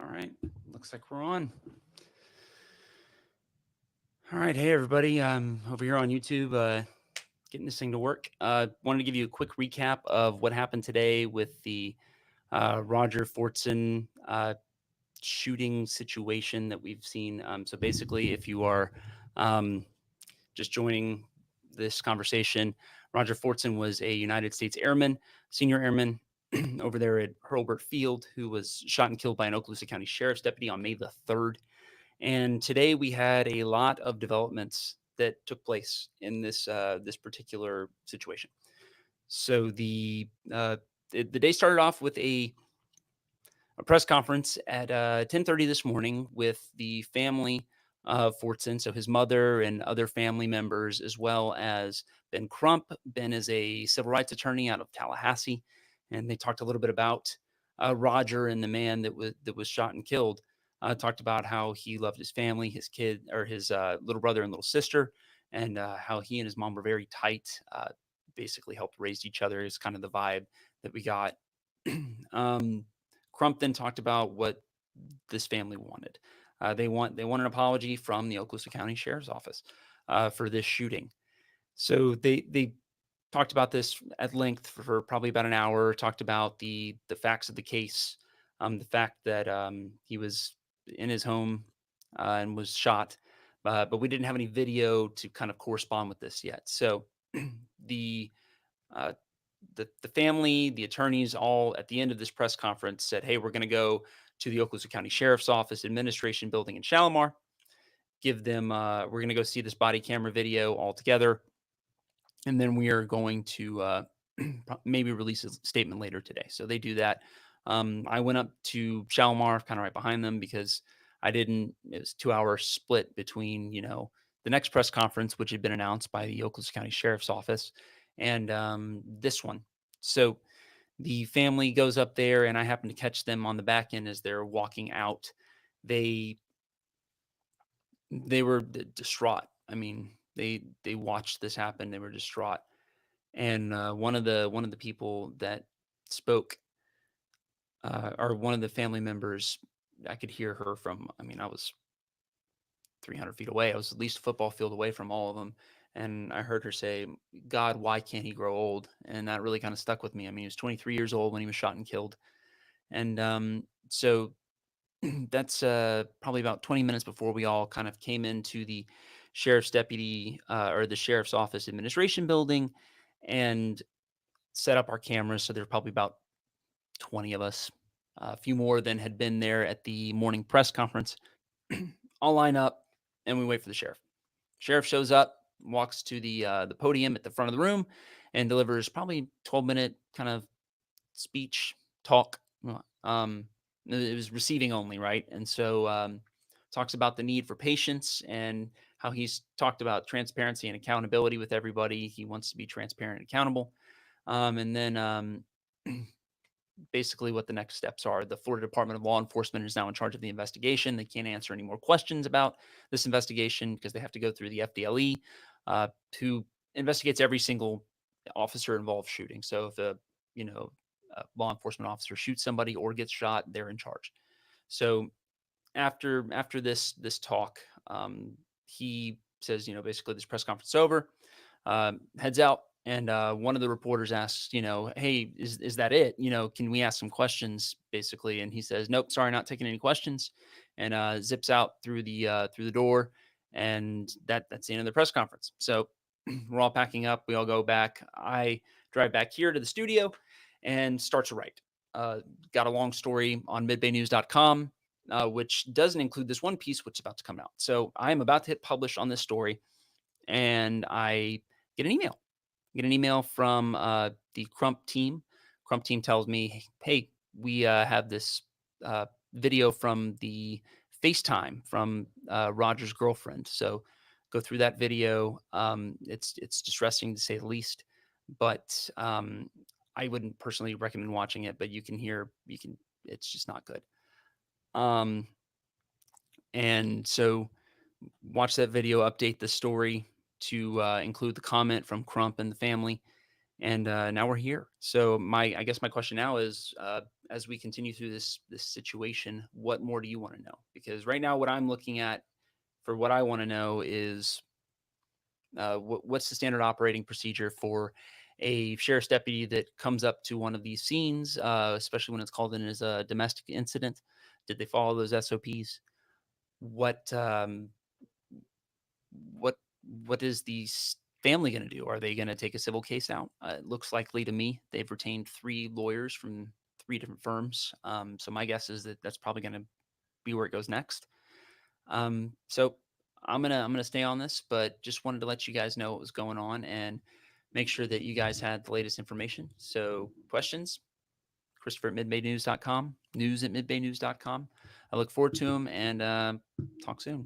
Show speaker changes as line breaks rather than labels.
All right. Looks like we're on. All right. Hey, everybody. I'm over here on YouTube getting this thing to work. Wanted to give you a quick recap of what happened today with the Roger Fortson shooting situation that we've seen. So basically, if you are um, just joining this conversation, Roger Fortson was a United States Airman, senior airman over there at Hurlburt Field, who was shot and killed by an Okaloosa County Sheriff's deputy on May the 3rd. And today we had a lot of developments that took place in this particular situation. So the day started off with a press conference at 10:30 this morning with the family of Fortson, so his mother and other family members, as well as Ben Crump. Ben is a civil rights attorney out of Tallahassee, and they talked a little bit about Roger and the man that was shot and killed. Talked about how he loved his family, his kid or his little brother and little sister, and how he and his mom were very tight. Basically, helped raise each other is kind of the vibe that we got. um, Crump then talked about what this family wanted. They want an apology from the Okaloosa County Sheriff's Office for this shooting. So they talked about this at length for probably about an hour. Talked about the facts of the case, the fact that he was in his home and was shot, but we didn't have any video to kind of correspond with this yet. So the uh, the family, the attorneys, all at the end of this press conference said, "Hey, we're going to go to the Okaloosa County Sheriff's Office Administration Building in Shalimar. Give them. We're going to go see this body camera video all together, and then we are going to maybe release a statement later today." So they do that. I went up to Shalimar, kind of right behind them, because I didn't. It was 2 hour split between the next press conference, which had been announced by the Okaloosa County Sheriff's Office, and this one. So the family goes up there, and I happen to catch them on the back end as they're walking out. They they were distraught. I mean, they watched this happen. They were distraught. And one of the people that spoke, or one of the family members, I could hear her from. I mean, I was 300 feet away. I was at least a football field away from all of them. And I heard her say, "God, why can't he grow old?" And that really kind of stuck with me. I mean, he was 23 years old when he was shot and killed. And so that's probably about 20 minutes before we all kind of came into the sheriff's deputy or the sheriff's office administration building and set up our cameras. So there were probably about 20 of us, a few more than had been there at the morning press conference. All line up and we wait for the sheriff. Sheriff shows up, walks to the podium at the front of the room, and delivers probably 12-minute kind of speech talk. Um, it was receiving only, right? And so talks about the need for patience and how he's talked about transparency and accountability with everybody. He wants to be transparent and accountable. And then basically what the next steps are. The Florida Department of Law Enforcement is now in charge of the investigation. They can't answer any more questions about this investigation because they have to go through the FDLE, who investigates every single officer involved shooting. So if a law enforcement officer shoots somebody or gets shot, they're in charge. So after this talk, he says, basically this press conference is over, heads out, and one of the reporters asks, "Hey, is that it? Can we ask some questions?" Basically, and he says, "Nope, sorry, not taking any questions," and zips out through the door, and that's the end of the press conference. So we're all packing up. We all go back. I drive back here to the studio and start to write. Got a long story on midbaynews.com, which doesn't include this one piece, which is about to come out. So I'm about to hit publish on this story, and I get an email. Get an email from the Crump team. Crump team tells me, "Hey, we have this video from the FaceTime from Roger's girlfriend. So go through that video. It's distressing to say the least, but I wouldn't personally recommend watching it. But you can hear, you can. It's just not good. Um, and so watch that video, update the story to include the comment from Crump and the family, and now we're here. So I guess my question now is, as we continue through this situation, what more do you want to know? Because right now, what I'm looking at for what I want to know is what's the standard operating procedure for a sheriff's deputy that comes up to one of these scenes, especially when it's called in as a domestic incident? Did they follow those SOPs? What what what is the family going to do? Are they going to take a civil case out? It looks likely to me. They've retained 3 lawyers from 3 different firms. So my guess is that that's probably going to be where it goes next. So I'm gonna stay on this, but just wanted to let you guys know what was going on and make sure that you guys had the latest information. So questions, Christopher at midbaynews.com, news at midbaynews.com. I look forward to them and talk soon.